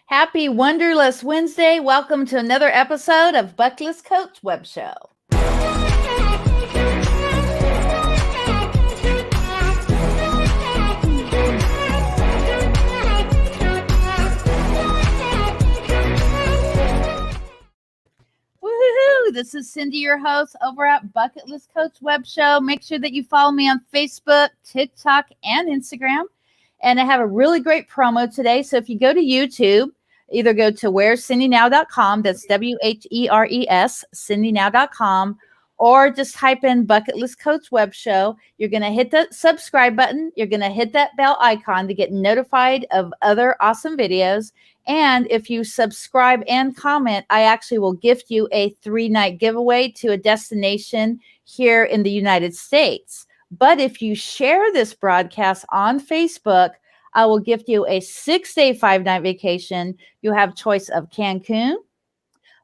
Happy Wonderless Wednesday. Welcome to another episode of Bucket List Coach Web Show. Woohoo! This is Cindy, your host over at Bucket List Coach Web Show. Make sure that you follow me on Facebook, TikTok, and Instagram. And I have a really great promo today. So if you go to YouTube, either go to where'scindynow.com, that's WHERES, cindynow.com, or just type in Bucket List Coach Web Show. You're going to hit the subscribe button. You're going to hit that bell icon to get notified of other awesome videos. And if you subscribe and comment, I actually will gift you a 3-night giveaway to a destination here in the United States. But if you share this broadcast on Facebook, I will gift you a 6-day, 5-night vacation. You have choice of Cancun,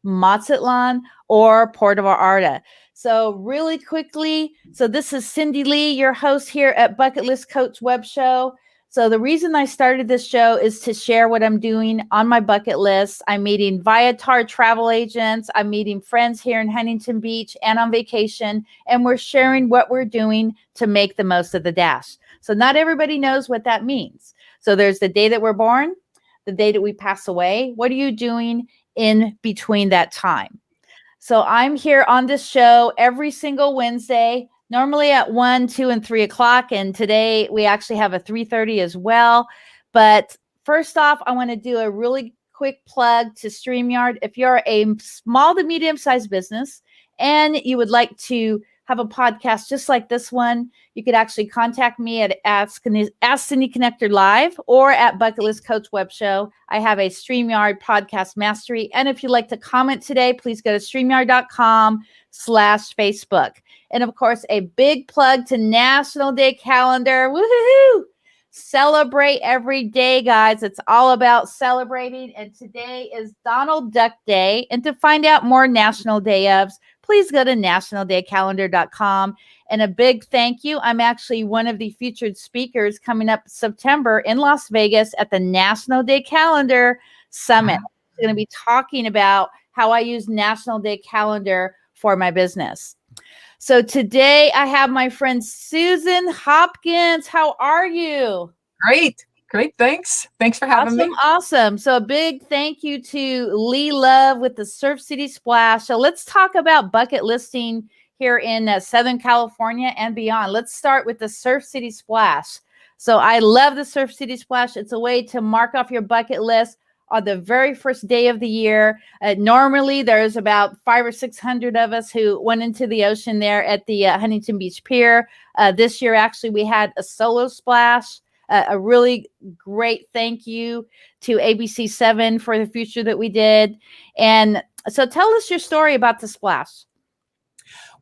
Mazatlan, or Puerto Vallarta. So really quickly, this is Cindy Lee, your host here at Bucket List Coach Web Show. So the reason I started this show is to share what I'm doing on my bucket list. I'm meeting Viator travel agents. I'm meeting friends here in Huntington Beach and on vacation. And we're sharing what we're doing to make the most of the dash. So not everybody knows what that means. So there's the day that we're born, the day that we pass away. What are you doing in between that time? So I'm here on this show every single Wednesday, normally at 1, 2, and 3 o'clock. And today we actually have a 3:30 as well. But first off, I want to do a really quick plug to StreamYard. If you're a small to medium-sized business and you would like to have a podcast just like this one, you could actually contact me at Ask Cindy Connector Live or at Bucket List Coach Web Show. I have a StreamYard podcast mastery. And if you'd like to comment today, please go to StreamYard.com/Facebook. And of course, a big plug to National Day Calendar. Woohoo! Celebrate every day, guys. It's all about celebrating. And today is Donald Duck Day. And to find out more National Day ofs, please go to nationaldaycalendar.com. And a big thank you. I'm actually one of the featured speakers coming up September in Las Vegas at the National Day Calendar Summit. I'm going to be talking about how I use National Day Calendar for my business. So today I have my friend Susan Hopkins. How are you? Great. Thanks for having me. Awesome. So a big thank you to Lee Love with the Surf City Splash. So let's talk about bucket listing here in Southern California and beyond. Let's start with the Surf City Splash. So I love the Surf City Splash. It's a way to mark off your bucket list on the very first day of the year. Normally, there's about 500 or 600 of us who went into the ocean there at the Huntington Beach Pier. This year, actually, we had a solo splash. A really great thank you to ABC7 for the feature that we did. And so tell us your story about the splash.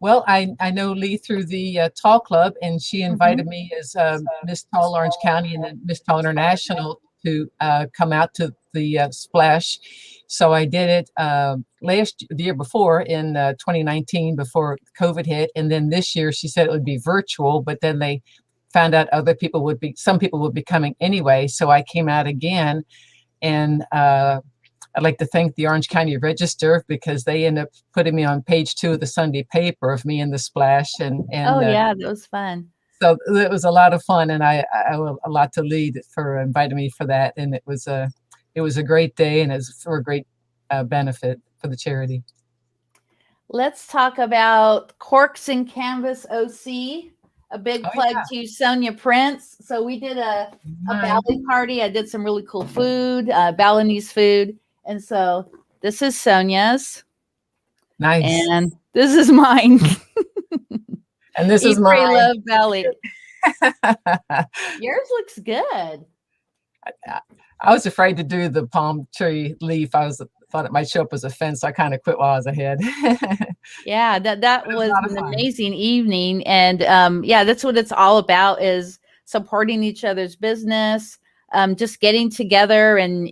Well, I know Lee through the Tall Club, and she invited me as Miss Tall Orange County and then Miss Tall International to come out to the splash. So I did it the year before in 2019 before COVID hit. And then this year she said it would be virtual, but then they found out some people would be coming anyway. So I came out again, and I'd like to thank the Orange County Register because they ended up putting me on page 2 of the Sunday paper of me in the splash. And yeah, that was fun. So it was a lot of fun, and I owe a lot to Lee for inviting me for that. And it was a great day, and it's for a great benefit for the charity. Let's talk about Corks and Canvas OC. A big plug to Sonia Prince. So we did a Bali party. I did some really cool food, Balinese food. And so this is Sonia's. Nice. And this is mine. And this is mine. Love Bali. Yours looks good. I was afraid to do the palm tree leaf. Thought it might show up as a fence. So I kind of quit while I was ahead. Yeah, that was an amazing evening. And that's what it's all about, is supporting each other's business, just getting together. And,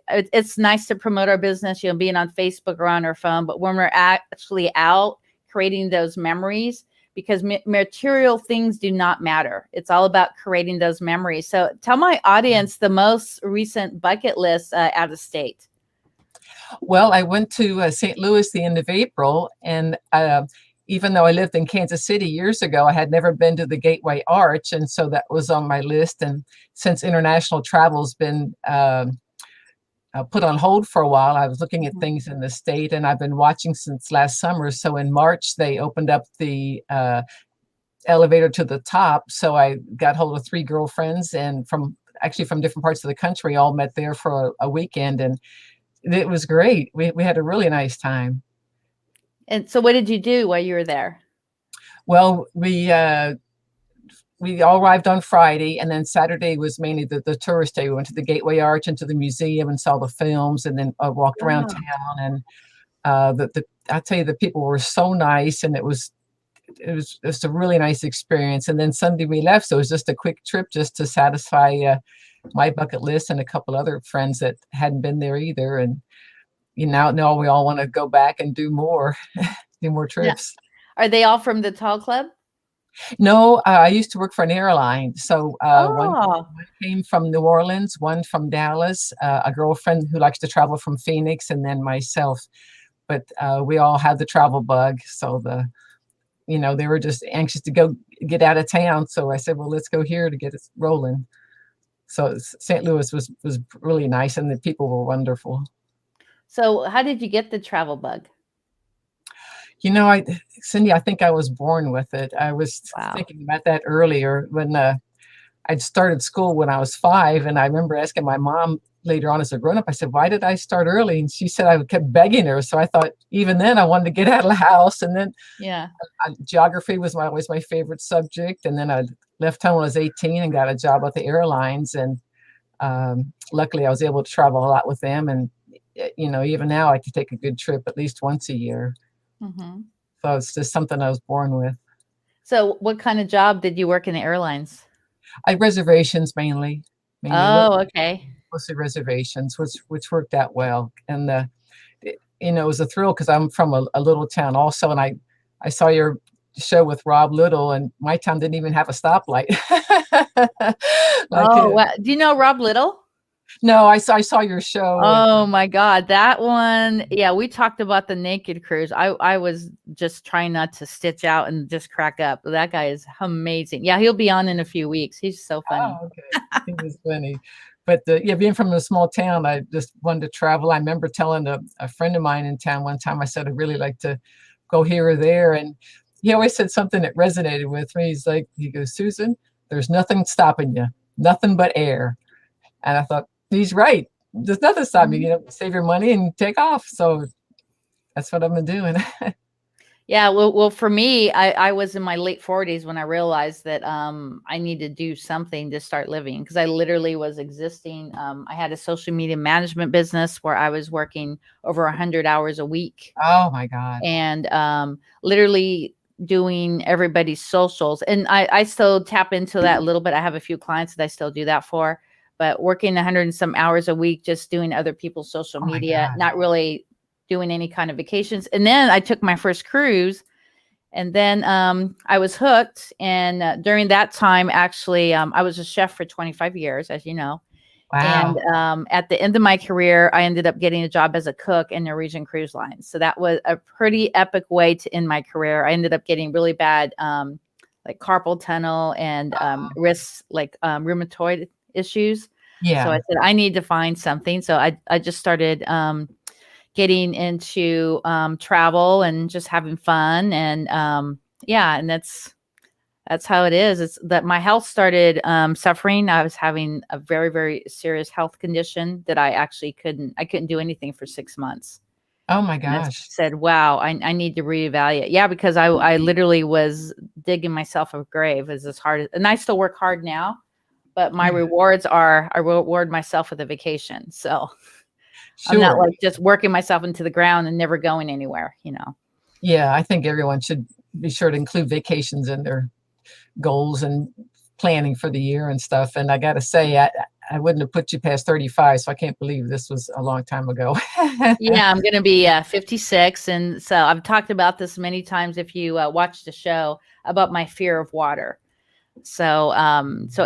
it's nice to promote our business, being on Facebook or on our phone. But when we're actually out creating those memories, because material things do not matter. It's all about creating those memories. So tell my audience the most recent bucket list out of state. Well, I went to St. Louis the end of April, and even though I lived in Kansas City years ago, I had never been to the Gateway Arch, and so that was on my list. And since international travel's been put on hold for a while, I was looking at things in the state, and I've been watching since last summer. So in March, they opened up the elevator to the top. So I got hold of 3 girlfriends, and from different parts of the country, all met there for a weekend, and it was great. We had a really nice time. And so what did you do while you were there? Well, we all arrived on Friday, and then Saturday was mainly the tourist day. We went to the Gateway Arch and to the museum and saw the films, and then walked around town. And I tell you, the people were so nice, and it was just a really nice experience. And then Sunday we left, so it was just a quick trip just to satisfy my bucket list and a couple other friends that hadn't been there either. And now we all want to go back and do more, do more trips. Yeah. Are they all from the Tall Club? No, I used to work for an airline. So one came from New Orleans, one from Dallas, a girlfriend who likes to travel from Phoenix, and then myself. But we all had the travel bug. So they were just anxious to go get out of town. So I said, well, let's go here to get it rolling. So St. Louis was really nice, and the people were wonderful. So how did you get the travel bug? Cindy, I think I was born with it. I was thinking about that earlier when I'd started school when I was 5. And I remember asking my mom later on as a grown-up, I said, why did I start early? And she said I kept begging her. So I thought even then I wanted to get out of the house. And then geography was always my favorite subject. And then I left home when I was 18 and got a job at the airlines. And luckily I was able to travel a lot with them. And, even now I could take a good trip at least once a year. Mm-hmm. So it's just something I was born with. So what kind of job did you work in the airlines? I reservations mainly. Oh, okay. Mostly reservations, which worked out well. And it was a thrill because I'm from a little town also, and I saw your show with Rob Little, and my town didn't even have a stoplight. Wow. Do you know Rob Little? No, I saw your show. Oh my God, that one. Yeah, we talked about the Naked Cruise. I was just trying not to stitch out and just crack up. That guy is amazing. Yeah, he'll be on in a few weeks. He's so funny. Oh, okay. He was funny. But being from a small town, I just wanted to travel. I remember telling a friend of mine in town one time, I said, I'd really like to go here or there. And he always said something that resonated with me. He goes, Susan, there's nothing stopping you, nothing but air. And I thought, he's right. There's nothing stopping you. Save your money and take off. So that's what I've been doing. Yeah. Well, for me, I was in my late 40s when I realized that I need to do something to start living, because I literally was existing. I had a social media management business where I was working over 100 hours a week. Oh my God. And literally doing everybody's socials. And I still tap into that a little bit. I have a few clients that I still do that for, but working 100 and some hours a week, just doing other people's social media, not really doing any kind of vacations. And then I took my first cruise, and then I was hooked. And during that time, actually, I was a chef for 25 years, as you know. Wow. And at the end of my career, I ended up getting a job as a cook in Norwegian Cruise Lines. So that was a pretty epic way to end my career. I ended up getting really bad, like carpal tunnel and wrist, like rheumatoid issues. Yeah. So I said, I need to find something. So I just started getting into travel and just having fun. And and that's how it is. It's that my health started suffering. I was having a very, very serious health condition that I couldn't do anything for 6 months. Oh my gosh. And I said, wow, I need to reevaluate. Yeah, because I literally was digging myself a grave as hard and I still work hard now, but my rewards are I reward myself with a vacation. So I'm not like just working myself into the ground and never going anywhere, Yeah, I think everyone should be sure to include vacations in their goals and planning for the year and stuff. And I got to say, I wouldn't have put you past 35, so I can't believe this was a long time ago. Yeah, I'm going to be 56. And so I've talked about this many times if you watch the show about my fear of water. So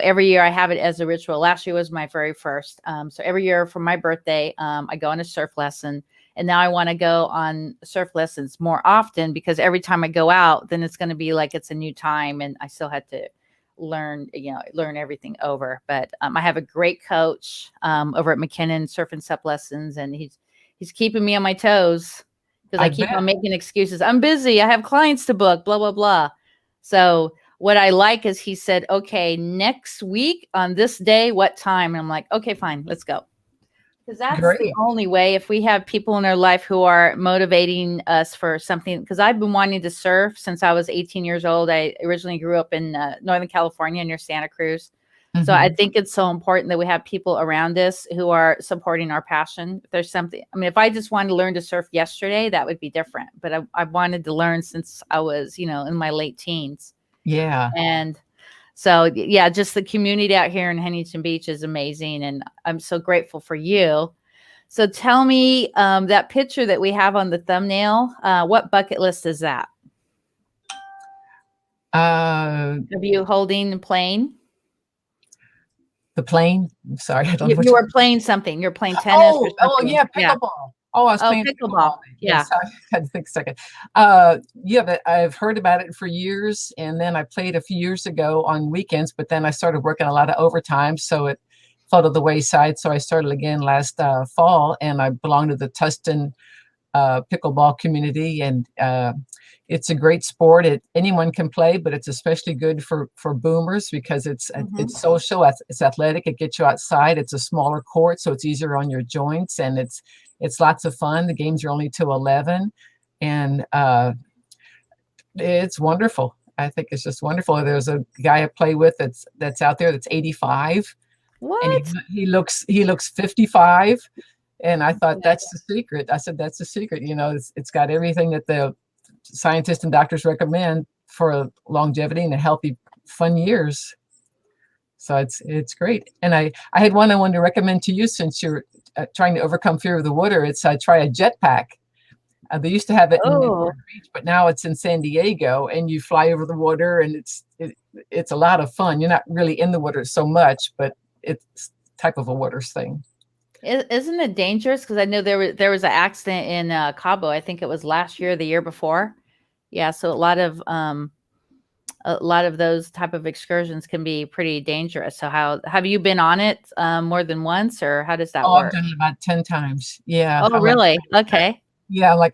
every year I have it as a ritual. Last year was my very first. So every year for my birthday, I go on a surf lesson. And now I want to go on surf lessons more often because every time I go out, then it's going to be like it's a new time and I still had to learn everything over. But I have a great coach over at McKinnon Surf and Sup Lessons, and he's keeping me on my toes because I keep on making excuses. I'm busy. I have clients to book, blah, blah, blah. So what I like is he said, okay, next week on this day, what time? And I'm like, okay, fine, let's go. Because that's the only way. If we have people in our life who are motivating us for something, because I've been wanting to surf since I was 18 years old. I originally grew up in Northern California near Santa Cruz. Mm-hmm. So I think it's so important that we have people around us who are supporting our passion. If there's something, I mean, if I just wanted to learn to surf yesterday, that would be different. But I wanted to learn since I was, in my late teens. Yeah. And so, yeah, just the community out here in Huntington Beach is amazing. And I'm so grateful for you. So tell me that picture that we have on the thumbnail, what bucket list is that? Of you holding the plane? The plane? I'm sorry. I don't know. You were playing something. You're playing tennis or something. Oh, yeah, pickleball. Yeah. Oh, I was playing pickleball. Yeah. Yes, I had to think a second. Yeah, but I've heard about it for years. And then I played a few years ago on weekends, but then I started working a lot of overtime. So it fell to the wayside. So I started again last fall, and I belong to the Tustin pickleball community. And it's a great sport. Anyone can play, but it's especially good for boomers because it's social, it's athletic, it gets you outside. It's a smaller court, so it's easier on your joints, and it's lots of fun. The games are only till 11, and it's wonderful. I think it's just wonderful. There's a guy I play with that's out there that's 85. What? And he looks 55. And I thought that's the secret. I said, that's the secret. It's got everything that the scientists and doctors recommend for longevity and a healthy, fun years. So it's great. And I had one I wanted to recommend to you since you're trying to overcome fear of the water. It's try a jetpack. They used to have it in Newport Beach, but now it's in San Diego, and you fly over the water, and it's a lot of fun. You're not really in the water so much, but it's type of a water thing. Isn't it dangerous? Because I know there was an accident in Cabo. I think it was last year or the year before. Yeah, so a lot of those type of excursions can be pretty dangerous. So how have you been on it more than once, or how does that work? I've done it about 10 times. Yeah. Oh, really? Okay. Yeah, I'm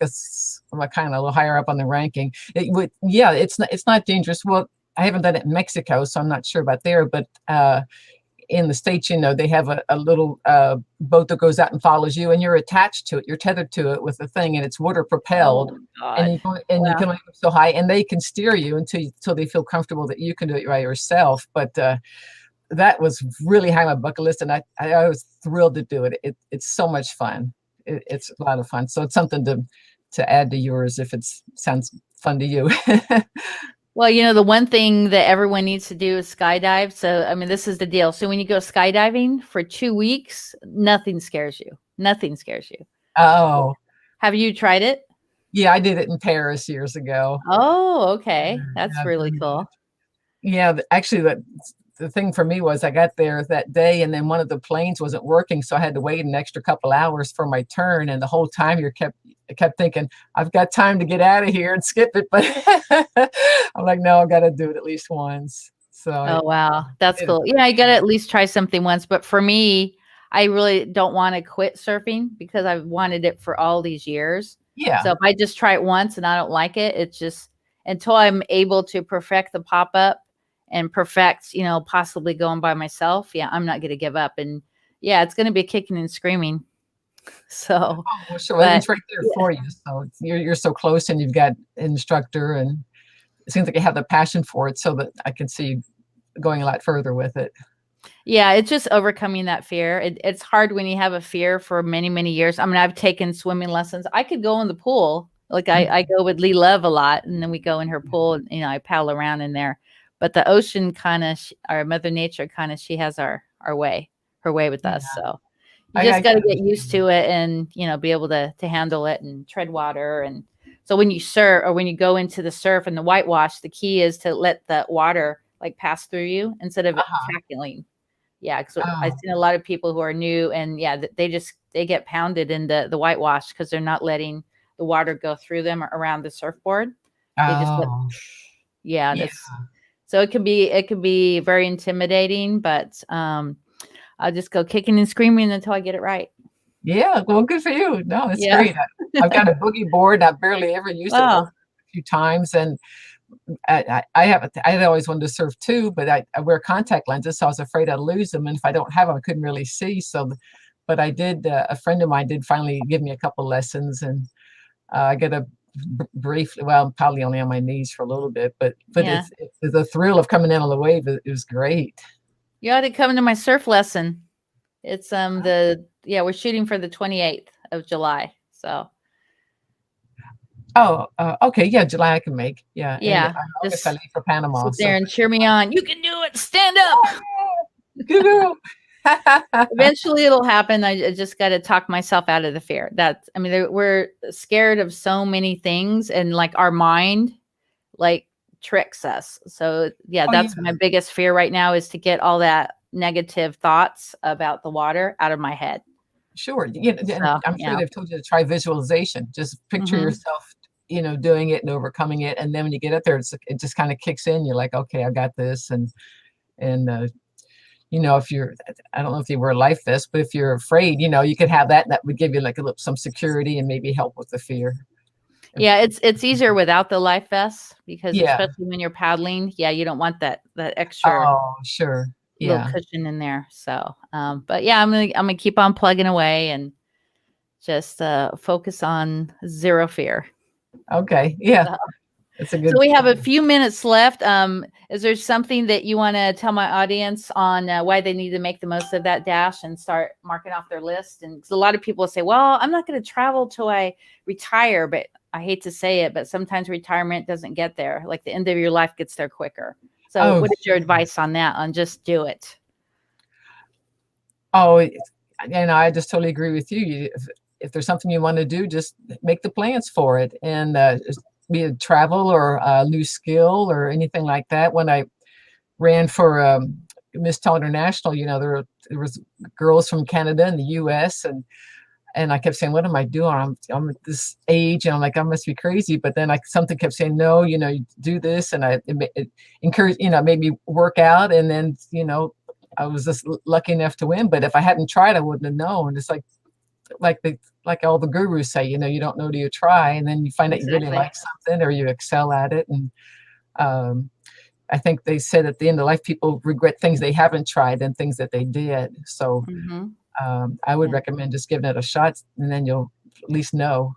kind of a little higher up on the ranking. It's not dangerous. Well, I haven't done it in Mexico, so I'm not sure about there, but in the States, they have a little boat that goes out and follows you, and you're attached to it. You're tethered to it with a thing, and it's water propelled. And you can only go so high, and they can steer you until they feel comfortable that you can do it by yourself. But that was really high on my bucket list, and I was thrilled to do it. It's so much fun. It's a lot of fun. So it's something to add to yours if it sounds fun to you. Well, the one thing that everyone needs to do is skydive. So, I mean, this is the deal. So when you go skydiving for 2 weeks, nothing scares you. Nothing scares you. Oh. Have you tried it? Yeah, I did it in Paris years ago. Oh, okay. That's really cool. Yeah, actually, the thing for me was I got there that day, and then one of the planes wasn't working, so I had to wait an extra couple hours for my turn. And the whole time I kept thinking, I've got time to get out of here and skip it, but I'm like, no, I got to do it at least once. So wow, that's cool. Yeah, you got to at least try something once. But for me, I really don't want to quit surfing because I've wanted it for all these years. Yeah. So if I just try it once and I don't like it, it's just until I'm able to perfect the pop up and perfect, possibly going by myself. Yeah, I'm not going to give up. And yeah, it's going to be kicking and screaming. So, sure. Well, it's right there for you. So you're so close, and you've got an instructor, and it seems like you have the passion for it, so that I can see you going a lot further with it. Yeah, it's just overcoming that fear. It's hard when you have a fear for many, many years. I mean, I've taken swimming lessons. I could go in the pool. Like I go with Lee Love a lot, and then we go in her pool, and I paddle around in there. But the ocean or Mother Nature she has our way. her way with Yeah. us. So you I just got to can get used to it and, be able to handle it and tread water. And so when you surf or when you go into the surf and the whitewash, the key is to let the water like pass through you instead of it tackling. Yeah, because I've Oh, seen a lot of people who are new and they get pounded in the whitewash because they're not letting the water go through them or around the surfboard. They just let, oh, yeah, yeah, that's so it can be very intimidating, but I'll just go kicking and screaming until I get it right. yeah. Well, good for you. No, it's Yeah. great. I've got a boogie board. I've barely ever used it, but Oh, a few times, and I have. I always wanted to surf too, but I wear contact lenses, so I was afraid I'd lose them, and if I don't have them, I couldn't really see. So, but I did. A friend of mine did finally give me a couple lessons, and I got a briefly. Well, I'm probably only on my knees for a little bit, but yeah. it's the thrill of coming in on the wave. It was great. You ought to come to my surf lesson. It's we're shooting for the 28th of July. So Oh, okay. Yeah, July I can make. Yeah, and yeah, August I just leave for Panama. sit there So, and cheer me on. You can do it. Stand up. good girl. Eventually it'll happen. I just got to talk myself out of the fear. We're scared of so many things and like our mind like tricks us. So yeah, Oh, yeah. that's my biggest fear right now is to get all that negative thoughts about the water out of my head. Sure. Yeah, and So I'm sure yeah. they've told you to try visualization. Just picture Hmm. yourself, doing it and overcoming it. And then when you get up there, it just kind of kicks in. You're like, okay, I got this. And if I don't know if you wear a life vest, but if you're afraid, you could have that. And that would give you like some security and maybe help with the fear. Yeah, it's easier without the life vest because Yeah. especially when you're paddling, yeah, you don't want that extra Oh, sure. little Yeah. cushion in there. So, but yeah, I'm gonna keep on plugging away and just focus on zero fear. Okay. Yeah. So, It's a so good. we have a few minutes left. Is there something that you want to tell my audience on why they need to make the most of that dash and start marking off their list? And 'cause a lot of people say, "Well, I'm not going to travel till I retire," but I hate to say it, but sometimes retirement doesn't get there. Like the end of your life gets there quicker. So, Oh, what is your advice on that? On just do it. oh, I just totally agree with you. If there's something you want to do, just make the plans for it, and be it travel or a new skill or anything like that. When I ran for Miss Tall International, there was girls from Canada and the U.S. and I kept saying, "What am I doing? I'm at this age, and I'm like, I must be crazy." But then something kept saying, "No, you do this," and it encouraged, made me work out, and then I was just lucky enough to win. But if I hadn't tried, I wouldn't have known. It's like all the gurus say, you don't know till you try, and then you find out you really Exactly. like something or you excel at it. And um, I think they said at the end of life, people regret things they haven't tried than things that they did. So Hmm. I would Yeah, recommend just giving it a shot, and then you'll at least know.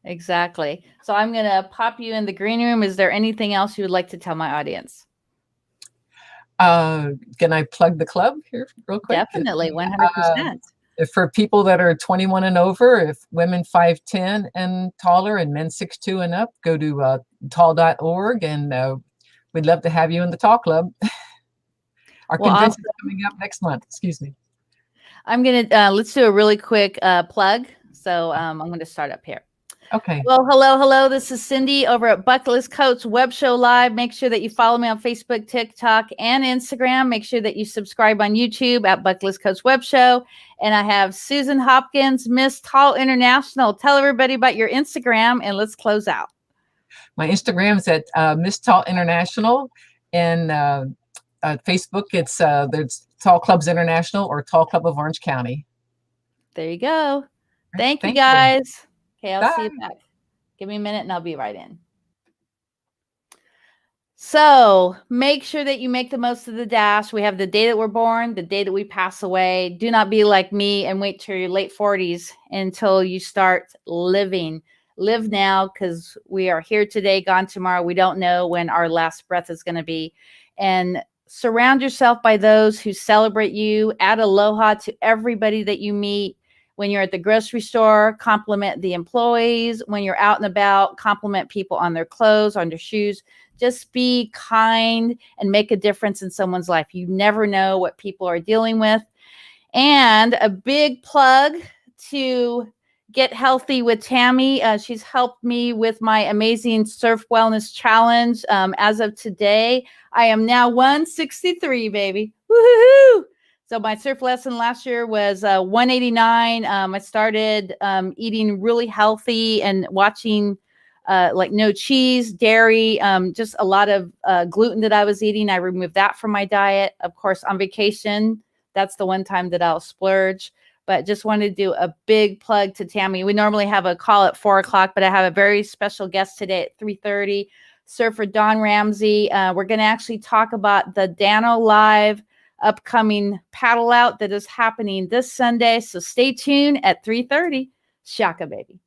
exactly. So I'm gonna pop you in the green room. Is there anything else you would like to tell my audience? Can I plug the club here real quick? Definitely, Uh, 100%. if for people that are 21 and over, if women 5'10" and taller and men 6'2" and up, go to tall.org, and we'd love to have you in the Tall Club. Our Well, convention's awesome. coming up next month. Excuse me. I'm gonna let's do a really quick plug. So I'm gonna start up here. Okay. Well, hello. This is Cindy over at Bucket List Coach Web Show Live. Make sure that you follow me on Facebook, TikTok, and Instagram. Make sure that you subscribe on YouTube at Bucket List Coach Web Show. And I have Susan Hopkins, Miss Tall International. Tell everybody about your Instagram, and let's close out. My Instagram's at Miss Tall International, and Facebook there's Tall Clubs International or Tall Club of Orange County. There you go. Thank you, Thank you. guys. Okay, I'll see you Bye. back. Give me a minute, and I'll be right in. So make sure that you make the most of the dash. We have the day that we're born, the day that we pass away. Do not be like me and wait till your late 40s until you start living. Live now because we are here today, gone tomorrow. We don't know when our last breath is going to be. And surround yourself by those who celebrate you. Add aloha to everybody that you meet. When you're at the grocery store, compliment the employees. When you're out and about, compliment people on their clothes, on their shoes. Just be kind and make a difference in someone's life. You never know what people are dealing with. And a big plug to Get Healthy with Tammy. She's helped me with my amazing Surf Wellness Challenge. As of today, I am now 163, baby. Woohoo! So my surf lesson last year was 189. I started eating really healthy and watching like no cheese, dairy, just a lot of gluten that I was eating. I removed that from my diet. Of course, on vacation, that's the one time that I'll splurge. But just wanted to do a big plug to Tammy. We normally have a call at 4:00, but I have a very special guest today at 3:30, Surfer Don Ramsey. We're going to actually talk about the Dano Live upcoming paddle out that is happening this Sunday. So stay tuned at 3:30. Shaka, baby.